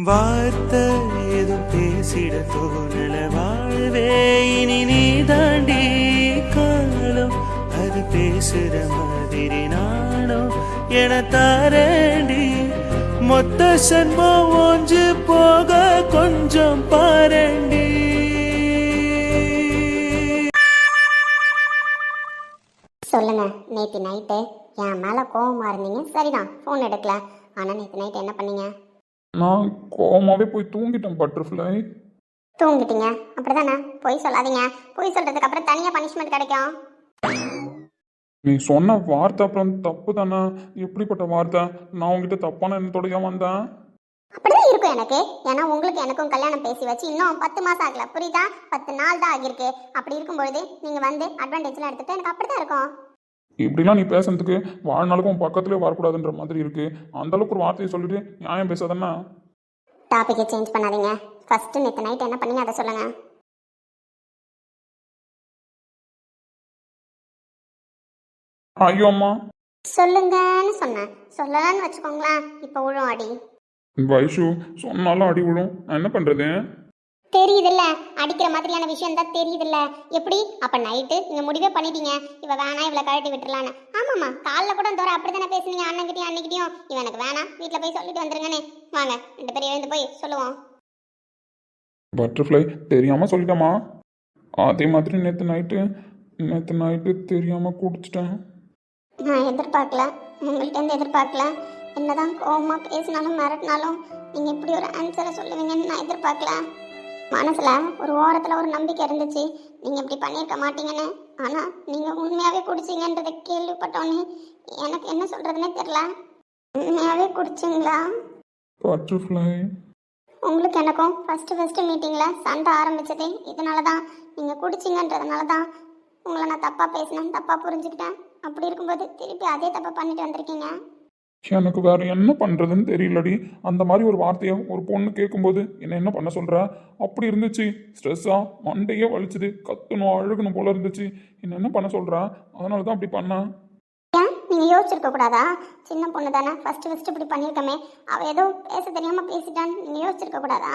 வார்த்தை ஏதும் பேசிட தோணல வாழ்வே இனி நீ தாண்டி காலம் அது பேசுற மாதிரி நானும் என தாரண்டி மொத்த சன்மம் ஒன்று போக கொஞ்சம் பாரண்டி. சொல்லுங்க, நேற்று நைட்டு என் மேலே கோவமா இருந்தீங்க, சரிதான், ஃபோன் எடுக்கல. ஆனால் நேற்று நைட்டு என்ன பண்ணீங்க? நான் கோவமாவே போய் தூங்கிட்டேன் பட்டர்ஃப்ளை. தூங்கிட்டீங்க அப்படிதானே? பொய் சொல்லாதீங்க. பொய் சொல்றதுக்கு அப்புறம் தனியாக பனிஷ்மெண்ட் கிடைக்கும். நீ சொன்ன வார்த்தை அப்புறம் தப்பு தானே? எப்படிப்பட்ட வார்த்தை? நான் உங்ககிட்ட தப்பான எண்ணத்தோடய வந்தேன். அப்படிதான் இருக்கும் எனக்கு. ஏன்னா உங்களுக்கு எனக்கும் கல்யாணம் பேசி வச்சு இன்னும் 10 மாசம் ஆகல, புரியுதா? 10 நாள் தான் ஆகியிருக்கு. அப்படி இருக்கும்பொழுது நீங்க வந்து அட்வான்டேஜ்லாம் எடுத்துட்டு எனக்கு அப்படிதான் இருக்கும். இப்படிலாம் நீ பேசுறதுக்கு வாழ்நாளுக்கும் பக்கத்துலேயே வரக்கூடாதுன்ற மாதிரி இருக்கு. அந்த அளவுக்கு ஒரு வார்த்தையை சொல்லிட்டு நியாயம் பேசாதன்னா? டாபிக்கை சேஞ்ச் பண்ணாதீங்க. ஃபர்ஸ்ட் நேற்று நைட் என்ன பண்ணீங்க அதை சொல்லுங்க. ஐயோ அம்மா. சொல்லுங்கன்னு சொன்னேன். சொல்லலான்னு வச்சுக்கோங்களேன், இப்போ விழும் அடி. வைஷு சொன்னாலும் அடி விழும். நான் என்ன பண்றது? தெரியுதுல்ல, அடிக்கிற மாதிரியான விஷயம் தான் தெரியுதுல்ல. எப்படி அப்ப நைட்டு நீங்க முடிவே பண்ணிட்டீங்க, இவ வேணா இவளை கழட்டி விட்டுலான்னு. ஆமாம்மா, காலைல கூட தோற அப்படித்தானே பேசுனீங்க அண்ணன்கிட்டயும் அன்னைக்கிட்டையும். இவன் எனக்கு வேணாம், வீட்டில் போய் சொல்லிட்டு வந்துருங்கன்னு. வாங்க 2 பேரும் எழுந்து போய் சொல்லுவோம். பட்டர்ஃப்ளை தெரியாம சொல்லிட்டேம்மா. அதே மாதிரி நேற்று நைட்டு தெரியாம குடிச்சிட்டேன். நான் எதிர்பார்க்கல, உங்கள்கிட்ட இருந்து எதிர்பார்க்கல. என்னதான் கோவமா பேசினாலும் மிரட்டினாலும் நீங்க இப்படி ஒரு ஆன்சரை சொல்லுவீங்கன்னு நான் எதிர்பார்க்கல. மனசுல ஒரு ஓரத்துல ஒரு நம்பிக்கை இருந்துச்சு, நீங்க இப்படி பண்ணியிருக்க மாட்டீங்கன்னு. ஆனா நீங்க உண்மையாவே குடிச்சீங்கன்றதை கேள்விப்பட்டோன்னே எனக்கு என்ன சொல்றதுன்னே தெரியல. உண்மையாவே குடிச்சிங்களா? பட்டர்ஃப்ளை, உங்களுக்கு எனக்கும் ஃபர்ஸ்ட் மீட்டிங்ல சண்டை ஆரம்பிச்சதே இதனாலதான். நீங்க குடிச்சிங்கன்றதுனாலதான் உங்களை நான் தப்பா பேசினேன், தப்பா புரிஞ்சுக்கிட்டேன். அப்படி இருக்கும்போது திருப்பி அதே தப்பா பண்ணிட்டு வந்திருக்கீங்க. எனக்கு வேற என்ன பண்றதுன்னு தெரியலடி. அந்த மாதிரி ஒரு வார்த்தையை ஒரு பொண்ணு கேட்கும்போது என்ன பண்ண சொல்ற? அப்படி இருந்துச்சு. ஸ்ட்ரெஸ்ஸா மண்டையே வலிச்சுது, கத்தணும் அழுகணும் போல இருந்துச்சு. என்ன பண்ண சொல்ற? அதனால தான் அப்படி பண்ணேன். ஏன் நீங்க யோசிச்சிருக்க கூடாதா? சின்ன பொண்ணு தானே, ஃபர்ஸ்ட் இப்படி பண்ணியிருக்கமே, அவ ஏதோ பேச தெரியாம பேசிட்டான்னு நீங்க யோசிச்சிருக்க கூடாதா?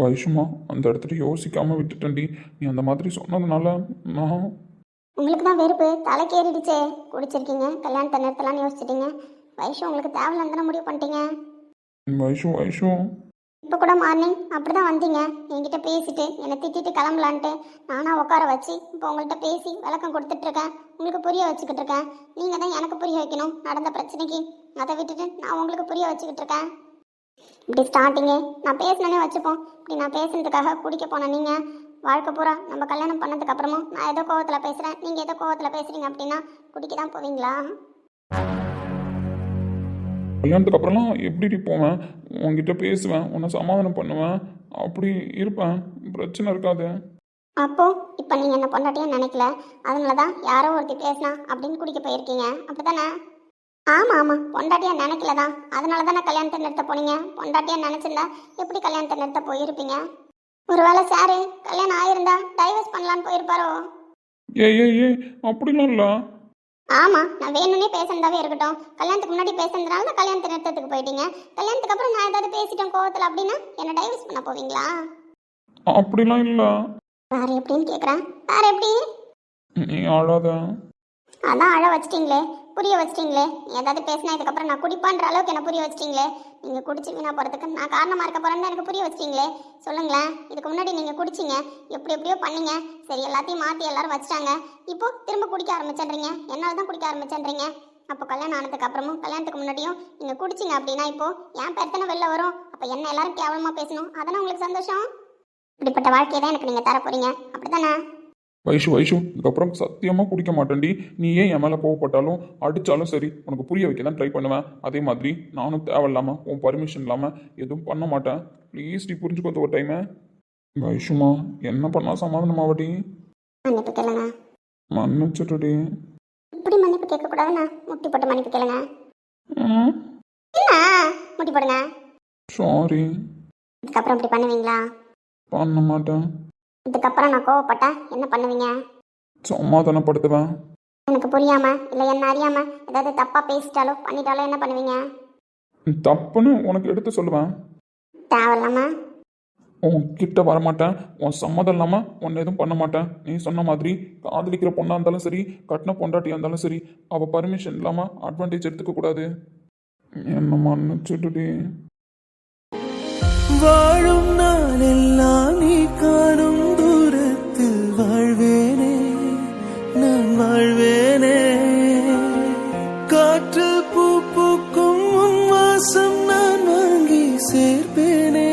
வைஷுமா, அந்த இடத்துல யோசிக்காம விட்டுட்டேன்டி. நீ அந்த மாதிரி சொன்னதுனால நான். உங்களுக்கு தான் வெறுப்பு தலைக்கேறிடுச்சே. குடிச்சிருக்கீங்க, கல்யாணத்தை நிறுத்தலாம்னு யோசிச்சிட்டீங்க. வயசு உங்களுக்கு தேவையில்லைன்னு தானே முடிவு பண்ணிட்டீங்க. வைஷு இப்போ கூட மார்னிங் அப்படிதான் வந்தீங்க, என்கிட்ட பேசிட்டு என்னை திட்டிட்டு கிளம்பலான்ட்டு. நானா உட்கார வச்சு இப்போ உங்கள்கிட்ட பேசி விளக்கம் கொடுத்துட்டு இருக்கேன், உங்களுக்கு புரிய வச்சுக்கிட்டு இருக்கேன். நீங்க தான் எனக்கு புரிய வைக்கணும் நடந்த பிரச்சனைக்கு. அதை விட்டுட்டு நான் உங்களுக்கு புரிய வச்சுக்கிட்டு இருக்கேன். இப்படி ஸ்டார்டிங்கே நான் பேசினே வச்சுப்போம். இப்படி நான் பேசுனதுக்காக குடிக்க போனேன். நீங்க வாழ்க்கை பூரா நம்ம கல்யாணம் பண்ணதுக்கு அப்புறமும் நான் ஏதோ கோவத்தில் பேசுகிறேன், நீங்கள் ஏதோ கோவத்தில் பேசுகிறீங்க அப்படின்னா குடிக்க தான் போவீங்களா? கல்யாணத்துக்கு அப்புறம்லாம் எப்படி போவேன்? உங்ககிட்ட பேசுவேன், உன்னை சமாதானம் பண்ணுவேன், அப்படி இருப்பேன். பிரச்சனை இருக்காது. அப்போ இப்போ நீங்கள் என்ன பொண்டாட்டியா நினைக்கல, அதனால தான் யாரோ ஒருத்தி பேசினா அப்படின்னு குடிக்க போயிருக்கீங்க, அப்படித்தானே? ஆமாம் ஆமாம், பொண்டாட்டியா நினைக்கல தான், அதனால தானே கல்யாணத்தை நிறுத்த போனீங்க. பொண்டாட்டியா நினச்சிருந்தா எப்படி கல்யாணத்தை நிறுத்த போயிருப்பீங்க? ஒருவேளை சாரு கல்யாணம் ஆயிருந்தா டைவர்ஸ் பண்ணலான்னு போயிருப்பாரோ? ஏய் அப்படிலாம் இல்லை. ஆமா, நான் வேணும்னே பேசுனதாவே இருக்கட்டும். கல்யாணத்துக்கு முன்னாடி பேசுனதுனால தான் கல்யாணத்தை நிறுத்தத்துக்கு போயிட்டீங்க. கல்யாணத்துக்கு அப்புறம் நான் ஏதாவது பேசிட்டேன் கோவத்தில் அப்படின்னா என்ன டைவர்ஸ் பண்ண போவீங்களா? அப்படிலாம் இல்லை. வேற எப்படின்னு கேட்குறேன். வேற எப்படி? நீ அழாத. அதான் அழ வச்சிட்டீங்களே, புரிய வச்சிட்டீங்களே. ஏதாவது பேசினா இதுக்கப்புறம் நான் குடிப்பான்ற அளவுக்கு என்ன புரிய வச்சிட்டீங்களே. நீங்கள் குடிச்சு வீணா போகிறதுக்கு நான் காரணமாக இருக்க போகிறேன்னு எனக்கு புரிய வச்சிட்டீங்களே. சொல்லுங்களேன், இதுக்கு முன்னாடி நீங்கள் குடிச்சிங்க, எப்படியோ பண்ணீங்க, சரி எல்லாத்தையும் மாற்றி எல்லாரும் வச்சிட்டாங்க. இப்போ திரும்ப குடிக்க ஆரம்பிச்சிடுறீங்க, என்னால் தான் குடிக்க ஆரம்பிச்சிடுறீங்க. அப்போ கல்யாணம் ஆனதுக்கு அப்புறமும் கல்யாணத்துக்கு முன்னாடியும் நீங்கள் குடிச்சிங்க அப்படின்னா இப்போ என் பேர் தானே வெளில வரும். அப்போ என்ன எல்லாரும் கேவலமாக பேசணும், அதனால் உங்களுக்கு சந்தோஷம். இப்படிப்பட்ட வாழ்க்கையை தான் எனக்கு நீங்கள் தர போகிறீங்க, அப்படி தானே? வைஷு இதுக்கப்புறம் சத்தியமாக குடிக்க மாட்டேன்டி. நீ ஏன் என் மேலே கோவப்பட்டாலும் அடித்தாலும் சரி, உனக்கு புரிய வைக்க தான் ட்ரை பண்ணுவேன். அதே மாதிரி நானும் தேவையில்லாமல் உன் பர்மிஷன் இல்லாமல் எதுவும் பண்ண மாட்டேன். ப்ளீஸ் டி புரிஞ்சுக்கோ ஒரு டைமு. வைஷுமா, என்ன பண்ணால் சமாதானமாவடி? மன்னிப்பு கேளுங்க. மன்னிச்சுட்டுடி. இப்படி மன்னிப்பு கேட்கக்கூடாதுண்ணா, முட்டி போட்டு மன்னிப்பு கேளுங்க. முட்டி போடுங்க. சாரி. இதுக்கப்புறம் இப்படி பண்ணுவீங்களா? பண்ண மாட்டேன். இதுக்கப்புறம் நான் கோவப்பட்டா என்ன பண்ணுவீங்க? சமாதானப்படுத்துவேன். எனக்கு புரியாம இல்லை என்ன அறியாம ஏதாவது தப்பா பேசிட்டாலோ பண்ணிட்டாலோ என்ன பண்ணுவீங்க? தப்புன்னு உனக்கு எடுத்து சொல்லுவேன். தேவையில்லாம உன் கிட்ட வரமாட்டேன், உன் சம்மதம் இல்லாமல் உன்னை எதுவும் பண்ண மாட்டேன். நீ சொன்ன மாதிரி காதலிக்கிற பொண்ணாக இருந்தாலும் சரி, கட்டின பொண்டாட்டியாக இருந்தாலும் சரி, அவள் பர்மிஷன் இல்லாமல் அட்வான்டேஜ் எடுத்துக்க கூடாது. என்ன மன்னிச்சுடுடி. வாழும் நாளெல்லாம் நீ காணும் தூரத்தில் வாழ்வேனே, நான் வாழ்வேனே. காற்று பூ பூக்கும் உன் வாசம் நான் வாங்கி சேர்ப்பேனே,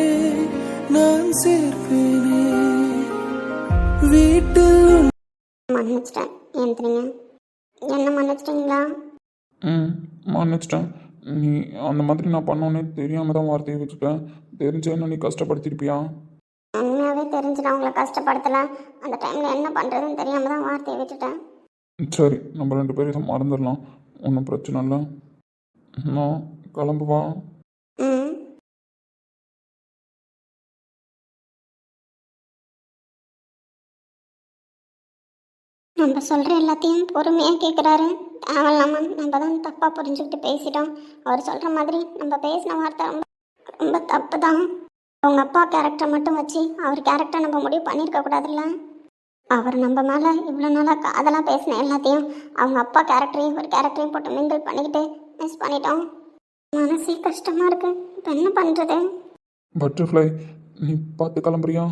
நான் சேர்ப்பேனே. வீட்டில் மன்னிச்சிட்டேன். ஏந்திரிங்க. என்ன மன்னிச்சிட்டிங்களா? மன்னிச்சிட்டேன். நீ அந்த மாதிரி நான் பண்ணோன்னே தெரியாமல் தான் வார்த்தையை வச்சுட்டேன். தெரிஞ்சேன்னு நீ கஷ்டப்படுத்திருப்பியா? உண்மையாகவே தெரிஞ்சு நான் உங்களை கஷ்டப்படுத்தலை. அந்த டைமில் என்ன பண்ணுறதுன்னு தெரியாமல் தான் வார்த்தையை விட்டுட்டேன். சரி, நம்ம 2 பேரும் இதை மறந்துடலாம். ஒன்றும் பிரச்சனை இல்லை. நான் கிளம்புவா. ம் நம்ம சொல்கிற எல்லாத்தையும் பொறுமையாக கேட்குறாரு. தேவையில்லாமல் நம்ம தான் தப்பாக புரிஞ்சுக்கிட்டு பேசிட்டோம். அவர் சொல்கிற மாதிரி நம்ம பேசின வார்த்தை ரொம்ப ரொம்ப தப்பு தான். அவங்க அப்பா கேரக்டர் மட்டும் வச்சு அவர் கேரக்டர் நம்ம முடிவு பண்ணியிருக்க கூடாதுல்ல. அவர் நம்ம மேலே இவ்வளோ நாளாக காதலாக பேசின எல்லாத்தையும் அவங்க அப்பா கேரக்டரையும் ஒரு கேரக்டரையும் போட்டு மிங்கிள் பண்ணிக்கிட்டு மிஸ் பண்ணிட்டோம். மனசே கஷ்டமாக இருக்குது. இப்போ என்ன பண்ணுறது? பட்டர்ஃப்ளை, நீ பார்த்து கிளம்புறியா?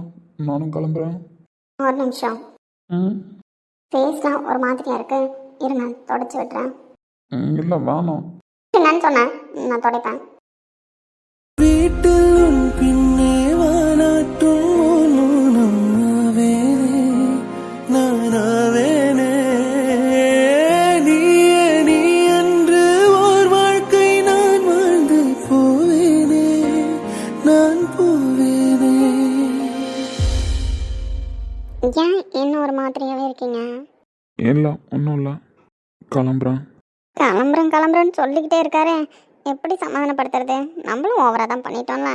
நானும் கிளம்புறேன். ஒரு நிமிஷம். ஃபேஸ்லாம் ஒரு மாதிரியாக இருக்கு. இரு, நான் தொடச்சி விட்டுறேன். இல்லை வேணாம். என்னன்னு சொன்னேன், நான் துடைப்பேன். வீட்டில் உன் பின்னே வாலாட்டும் உன் மௌனம் ஆவேனே, நான் ஆவேனே. நீயே நீ என்று ஓர் வாழ்க்கை நான் வாழ்ந்து போவேனே, நான் போவேனே. ஏன் என்ன ஒரு மாதிரியாகவே இருக்கீங்க? இல்லை, ஒன்றும் இல்லை. கிளம்புறேன். கிளம்புறேன்னு சொல்லிக்கிட்டே இருக்காரு. எப்படி சமாதானப்படுத்துறது? நம்மளும் ஓவராக தான் பண்ணிட்டோம்ல.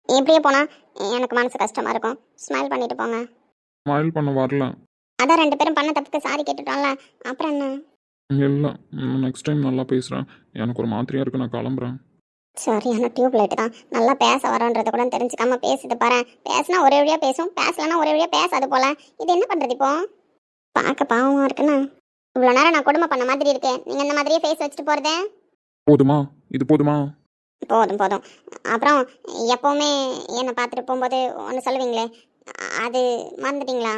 இப்படியே போனால் எனக்கு மனசு கஷ்டமாக இருக்கும். ஸ்மைல் பண்ணிட்டு போங்க. ஸ்மைல் பண்ண வரல. அதான் 2 பேரும் பண்ண தப்புக்கு சாரி கேட்டுட்டோம்ல, அப்புறம் என்ன? இல்லை, நெக்ஸ்ட் டைம் நல்லா பேசுகிறேன். எனக்கு ஒரு மாதிரியாக இருக்கு, நான் கிளம்புறேன். சரியான டியூப் லைட்டு தான். நல்லா பேச வரோன்றத கூட தெரிஞ்சுக்காம பேசுது பாரு. பேசினா ஒரே வழியாக பேசும், பேசலன்னா ஒரே வழியாக பேசாது போல. இது என்ன பண்ணுறது இப்போ? பார்க்க பாவமாக இருக்குண்ணா. இவ்வளோ நேரம் நான் கொடுமை பண்ண மாதிரி இருக்கு. நீங்கள் இந்த மாதிரியே ஃபேஸ் வச்சுட்டு போகிறதே போதுமா? இது போதுமா? போதும். அப்புறம் எப்போவுமே என்னை பார்த்துட்டு போகும்போது ஒன்று சொல்லுவீங்களே, அது மறந்துட்டீங்களா?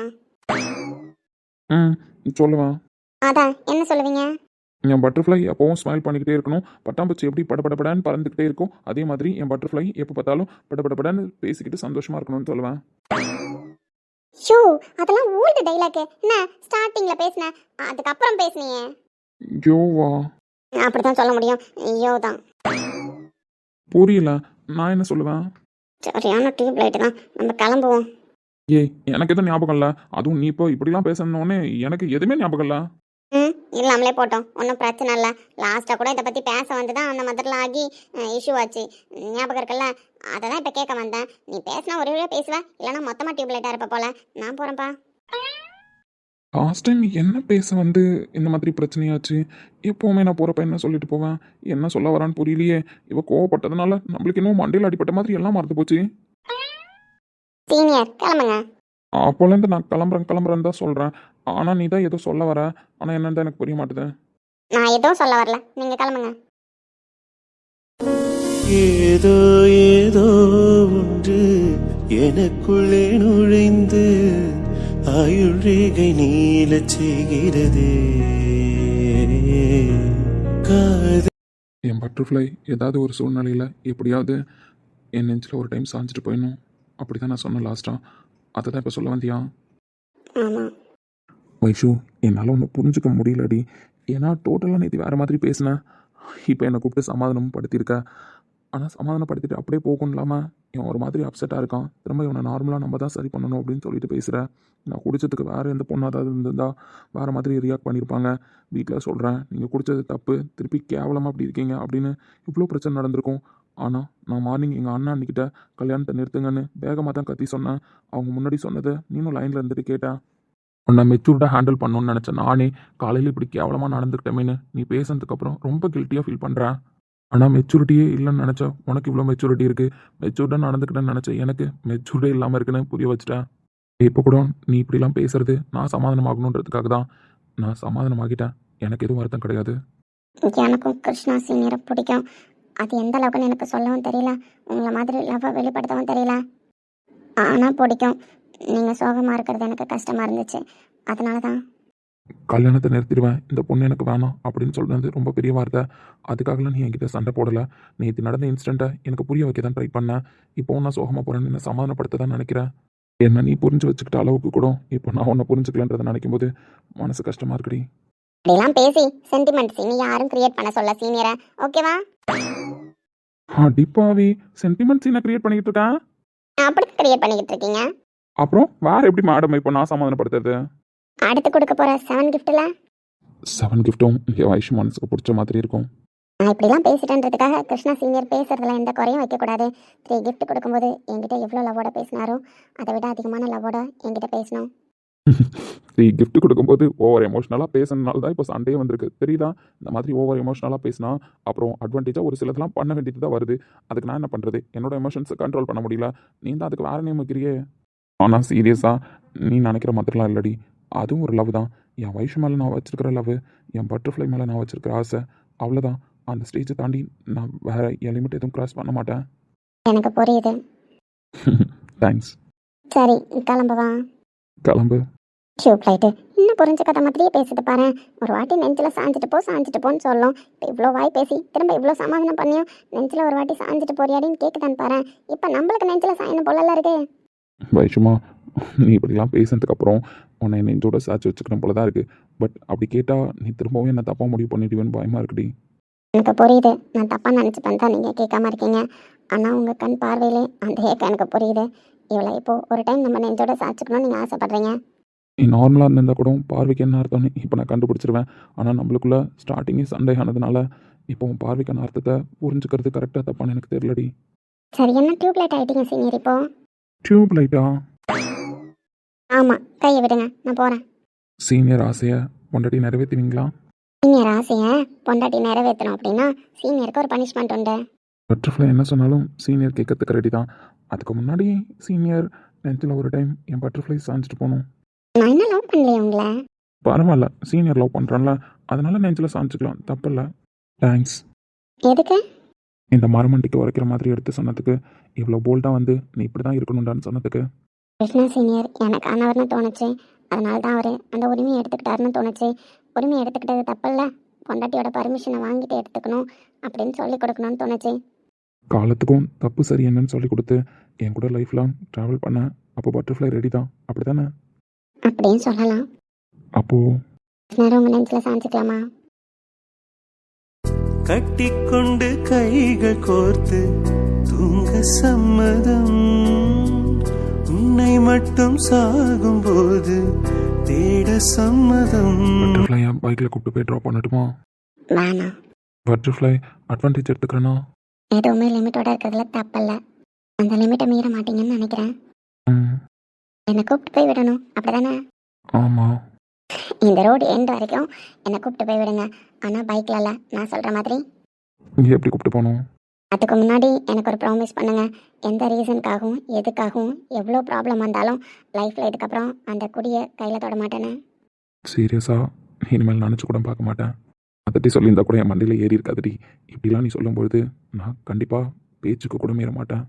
சொல்லுவேன். அதான் என்ன சொல்லுவீங்க? என் பட்டர்ஃப்ளை எப்போவும் ஸ்மைல் பண்ணிக்கிட்டே இருக்கணும். பட்டாம்பூச்சி எப்படி படபடப்படான்னு பறந்துக்கிட்டே இருக்கும், அதே மாதிரி என் பட்டர்ஃப்ளை எப்போ பார்த்தாலும் படபடப்படான்னு பேசிக்கிட்டு சந்தோஷமாக இருக்கணும்னு சொல்லுவேன். ஷோ, அதெல்லாம் ஓல்டு டைலாக். என்ன ஸ்டார்டிங்கில் பேசினேன், அதுக்கப்புறம் பேசுனீங்க. யோவா? அப்படிதான் சொல்ல முடியும். ஐயோ தான். புரியல, நான் என்ன சொல்லுவேன்? சரியான டியூப் லைட்டு தான். நம்ம கிளம்புவோம். ஏய், எனக்கு எதுவும் ஞாபகம் இல்லை. அதுவும் நீ இப்போ இப்படிலாம் பேசணுன்னே எனக்கு எதுவுமே ஞாபகம் இல்லை. இல்லாமலே போட்டோம், ஒன்றும் பிரச்சனை இல்லை. லாஸ்ட்டாக கூட இதை பற்றி பேச வந்து தான் அந்த மாதிரிலாம் ஆகி இஷ்யூ ஆச்சு. ஞாபகம் இருக்குல்ல? அதை தான் இப்போ கேட்க வந்தேன். நீ பேசினா ஒரே வழியாக பேசுவேன், இல்லைனா மொத்தமாக டியூப் லைட்டாக இருப்ப போல. நான் போகிறேன்ப்பா. லாஸ்ட் டைம் என்ன பேச வந்து இந்த மாதிரி பிரச்சனையாச்சு? எப்போவுமே நான் போகிறப்ப என்ன சொல்லிட்டு போவேன்? என்ன சொல்ல வரான்னு புரியலையே. இவ கோவப்பட்டதுனால நம்மளுக்கு இன்னும் மண்டையில் அடிப்பட்ட மாதிரி எல்லாம் மறந்து போச்சு. சீனியர் கிளம்புங்க. அப்போலேருந்து நான் கிளம்புறேன்னு தான் சொல்கிறேன். ஆனால் நீ தான் ஏதோ சொல்ல வர. ஆனால் என்னன்னு தான் எனக்கு புரிய மாட்டுது. நான் எதுவும் சொல்ல வரல, நீங்கள் கிளம்புங்க. ஏதோ ஏதோ ஒன்று எனக்குள்ளே நுழைந்து ஆயுள் ரேகை நீளச் செய்கிறதே. என் பட்டர்ஃப்ளை ஏதாவது ஒரு சூழ்நிலையில் எப்படியாவது என் நெஞ்சில் ஒரு டைம் சாஞ்சிட்டு போயிடணும். அப்படி தான் நான் சொன்னேன் லாஸ்ட்டாக. அதை தான் இப்போ சொல்ல வந்தியா? ஆமாம் வைஷு, என்னால் ஒன்றும் புரிஞ்சுக்க முடியலடி. ஏன்னா டோட்டலாக நேற்று வேறு மாதிரி பேசினேன். இப்போ என்னை கூப்பிட்டு சமாதானமும் படுத்தியிருக்க. ஆனால் சமாதானப்படுத்திட்டு அப்படியே போகணும் இல்லாமல் இவன் ஒரு மாதிரி அப்செட்டாக இருக்கான். திரும்ப இவனை நார்மலாக நம்ம தான் சரி பண்ணணும் அப்படின்னு சொல்லிட்டு பேசுகிறேன். நான் குடிச்சதுக்கு வேறு எந்த பொண்ணாக ஏதாவது இருந்திருந்தால் வேறு மாதிரி ரியாக்ட் பண்ணியிருப்பாங்க. வீட்டில் சொல்கிறேன், நீங்கள் குடித்தது தப்பு, திருப்பி கேவலமாக அப்படி இருக்கீங்க அப்படின்னு இவ்வளோ பிரச்சனை நடந்திருக்கும். ஆனால் நான் மார்னிங் எங்கள் அண்ணா அன்னிக்கிட்ட கல்யாணத்தை நிறுத்துங்கன்னு வேகமாக தான் கத்தி சொன்னேன். அவங்க முன்னாடி சொன்னதை நீனும் லைனில் இருந்துட்டு கேட்டேன். உன்னை மெச்சூர்டாக ஹேண்டில் பண்ணணும்னு நினச்சேன். நானே காலையில் இப்படி கேவலமாக நடந்துக்கிட்டமேன்னு நீ பேசுனதுக்கப்புறம் ரொம்ப கில்ட்டியாக ஃபீல் பண்ணுறேன். ஆனால் மெச்சூரிட்டியே இல்லைன்னு நினச்சா உனக்கு இவ்வளோ மெச்சூரிட்டி இருக்குது, மெச்சூர்டாக நடந்துக்கிட்டேன்னு நினச்சேன் எனக்கு மெச்சூரிட்டே இல்லாமல் இருக்குன்னு புரிய வச்சுட்டேன். இப்போ கூட நீ இப்படிலாம் பேசுறது நான் சமாதானமாகணுன்றதுக்காக தான். நான் சமாதானமாகிட்டேன். எனக்கு எதுவும் வருத்தம் கிடையாது. எனக்கும் கிருஷ்ணா சீனியரை பிடிக்கும். அது எந்த அளவுக்குன்னு எனக்கு சொல்லவும் தெரியல, உங்களை மாதிரி லவ்வை வெளிப்படுத்தவும் தெரியல. ஆனால் பிடிக்கும். நீங்கள் சோகமாக இருக்கிறது எனக்கு கஷ்டமாக இருந்துச்சு, அதனால தான். கல்யாணத்தை நிறுத்திடுவேன், இந்த பொண்ணு எனக்கு வேணாம் அப்படின்னு சொல்கிறது ரொம்ப பெரிய வார்த்தை. அதுக்காகலாம் நீ என்கிட்ட சண்டை போடலை. நேற்று நடந்த இன்சிடெண்ட்டை எனக்கு புரிய வைக்க தான் ட்ரை பண்ணேன். இப்போ நான் சோகமாக போகிறேன்னு என்ன சமாதானப்படுத்த தான் நினைக்கிறேன். என்ன நீ புரிஞ்சு வச்சுக்கிட்ட அளவுக்கு கூட இப்போ நான் உன்னை புரிஞ்சுக்கலன்றதை நினைக்கும் போது மனசு கஷ்டமாக இருக்குடி. இப்படிலாம் பேசி சென்டிமெண்ட் சீனி யாரும் கிரியேட் பண்ண சொல்ல சீனியரை, ஓகேவா? டிப்பாவி சென்டிமெண்ட் சீனை கிரியேட் பண்ணிக்கிட்டு இருக்கேன். அப்படி கிரியேட் பண்ணிக்கிட்டு இருக்கீங்க. அப்புறம் வேற எப்படி மேடம் இப்போ நான் சமாதானப்படுத்துறது? அடுத்து கொடுக்க போகிற 7 கிஃப்ட்டில் 7 கிஃப்ட்டும் என் வயசு மனசுக்கு பிடிச்ச மாதிரி இருக்கும். நான் இப்படிலாம் பேசிட்டேன்றதுக்காக கிருஷ்ணா சீனியர் பேசுறதுல எந்த குறையும் வைக்கக்கூடாது. 3 கிஃப்ட் கொடுக்கும்போது என்கிட்ட எவ்வளோ லவ்வோட பேசினாரோ அதை விட அதிகமான லவ்வோட என்கிட்ட பேசணும். நீ கிஃப்ட் கொடுக்கும்போது ஓவர் எமோஷ்னலாக பேசுனதுனால தான் இப்போ சண்டே வந்திருக்கு தெரியுதா? இந்த மாதிரி ஓவர் எமோஷ்னலாக பேசினா அப்புறம் அட்வான்டேஜாக ஒரு சிலதெல்லாம் பண்ண வேண்டியது தான் வருது. அதுக்கு நான் என்ன பண்ணுறது? என்னோட எமோஷன்ஸை கண்ட்ரோல் பண்ண முடியல. நீ தான் அதுக்கு வேற நேம் வைக்கிறியே. ஆனால் சீரியஸாக நீ நினைக்கிற மாதிரிலாம் இல்லடி. அதுவும் ஒரு லவ் தான். என் வயசு மேலே நான் வச்சிருக்கிற லவ், என் பட்டர்ஃப்ளை மேலே நான் வச்சிருக்கிற ஆசை, அவ்வளோதான். அந்த ஸ்டேஜை தாண்டி நான் வேற என் லிமிட் எதுவும் கிராஸ் பண்ண மாட்டேன். எனக்கு புரியுது. தேங்க்ஸ். சரி கிளம்புவா. கிளம்பு. டியூப் லைட்டு இன்னும் புரிஞ்சுக்காத மாதிரியே பேசுது பாரு. ஒரு வாட்டி நெஞ்சில் சாஞ்சிட்டு போன்னு சொல்லும். இப்போ இவ்வளோ வாய் பேசி திரும்ப இவ்வளோ சமாதானம் பண்ணியும் நெஞ்சில் ஒரு வாட்டி சாஞ்சிட்டு போறியாடின்னு கேட்குதான்னு பாரு. இப்போ நம்மளுக்கு நெஞ்சில் சாயணும் போலலாம் இருக்கு. வைஷுமா, நீ இப்படிலாம் பேசுனதுக்கப்புறம் உன்னை நெஞ்சோட சாச்சு வச்சுக்கணும் போல தான் இருக்குது. பட் அப்படி கேட்டால் நீ திரும்பவும் என்ன தப்பாக முடிவு பண்ணிடுவேன்னு பயமாக இருக்குடி. எனக்கு புரியுது, நான் தப்பாக நினச்சிப்பேன் தான் நீங்கள் கேட்காம இருக்கீங்க. ஆனால் உங்கள் கண் பார்வையிலே அந்த ஏக்கம் எனக்கு புரியுது. இவ்வளோ இப்போது ஒரு டைம் நம்ம நெஞ்சோட சாச்சுக்கணும்னு நீங்கள் ஆசைப்பட்றீங்க. நீ நார்மலாக இருந்திருந்தால் கூட பார்வைக்கு என்ன அர்த்தம்னு இப்போ நான் கண்டுபிடிச்சிருவேன். ஆனால் நம்மளுக்குள்ள ஸ்டார்டிங்கே சண்டை ஆனதுனால இப்போ உன் பார்வைக்கான அர்த்தத்தை புரிஞ்சுக்கிறது கரெக்டாக தப்பான்னு எனக்கு தெரியலடி. சரி என்ன டியூப் லைட் ஆகிட்டீங்க சீனியர் இப்போ? டியூப் லைட்டா? ஆமாம், கையை விடுங்க, நான் போகிறேன். சீனியர் ஆசையை பொண்டாட்டி நிறைவேற்றுவீங்களா? சீனியர் ஆசையை பொண்டாட்டி நிறைவேற்றணும் அப்படின்னா சீனியருக்கு ஒரு பனிஷ்மெண்ட் உண்டு. பட்டர்ஃப்ளை என்ன சொன்னாலும் சீனியர் கேட்கறதுக்கு ரெடி தான். அதுக்கு முன்னாடி சீனியர் நெஞ்சில் ஒரு டைம் என் பட்டர்ஃப்ளை சாஞ்சிட்டு போகணும். நான் என்ன லவ் பண்ணலையே உங்களை. பரவாயில்ல, சீனியர் லவ் பண்ணுறேன்ல, அதனால நெஞ்சில் சாஞ்சிக்கலாம், தப்பில்ல. தேங்க்ஸ். எதுக்கு? இந்த மரமண்டிக்கு உரைக்கிற மாதிரி எடுத்து சொன்னதுக்கு, இவ்வளோ போல்டாக வந்து நீ இப்படி தான் இருக்கணும்டான்னு சொன்னதுக்கு. கிருஷ்ணா சீனியர் எனக்கானவர்னு தோணுச்சு, அதனால தான் அவர் அந்த உரிமையை எடுத்துக்கிட்டாருன்னு தோணுச்சு. உரிமையை எடுத்துக்கிட்டது தப்பில்ல, பொண்டாட்டியோட பர்மிஷனை வாங்கிட்டு எடுத்துக்கணும் அப்படின்னு சொல்லி கொடுக்கணும்னு தோணுச்சு. காலத்துக்கும் தப்பு சரி என்னன்னு சொல்லி கொடுத்து என் கூட லைஃப் லாங் ட்ராவல் பண்ண அப்போ பட்டர்ஃப்ளை ரெடி தான், அப்படி தானே? அப்படின்னு சொல்லலாம். அப்போது நேரம் உங்கள் நெஞ்சில் சாஞ்சிக்கலாமா? கட்டிக்கொண்டு கைகள் கோர்த்து தூங்க சம்மதம், உன்னை மட்டும் சாகும்போது தேட சம்மதம். பட்டர்ஃப்ளையை பைக்கில் கூப்பிட்டு போய் ட்ராப் பண்ணட்டுமா? வேணாம். பட்டர்ஃப்ளை அட்வான்டேஜ் எடுத்துக்கிறேன்னா? எதுவுமே லிமிட்டோட இருக்கிறதுல தப்பில்ல. அந்த லிமிட்டை மீற மாட்டீங்கன்னு நினைக்கிறேன். என்னை கூப்பிட்டு போய் விடணும், அப்படிதானே? ஆமாம். இந்த ரோடு எண்ட் வரைக்கும் என்னை கூப்பிட்டு போய் விடுங்க. ஆனால் பைக்கில் இல்லை, நான் சொல்கிற மாதிரி. இங்கே எப்படி கூப்பிட்டு போகணும்? அதுக்கு முன்னாடி எனக்கு ஒரு ப்ராமிஸ் பண்ணுங்கள். எந்த ரீசனுக்காகவும் எதுக்காகவும் எவ்வளோ ப்ராப்ளம் வந்தாலும் லைஃப்பில் இதுக்கப்புறம் அந்த குடியை கையில் தொட மாட்டேன்னு. சீரியஸாக இனிமேல் நினச்சி கூட பார்க்க மாட்டேன். அதட்டி சொல்லியிருந்தா கூட என் மண்டையில் ஏறி இருக்காதுடி. இப்படிலாம் நீ சொல்லும்பொழுது நான் கண்டிப்பாக பேச்சுக்கு கூட மீற மாட்டேன்.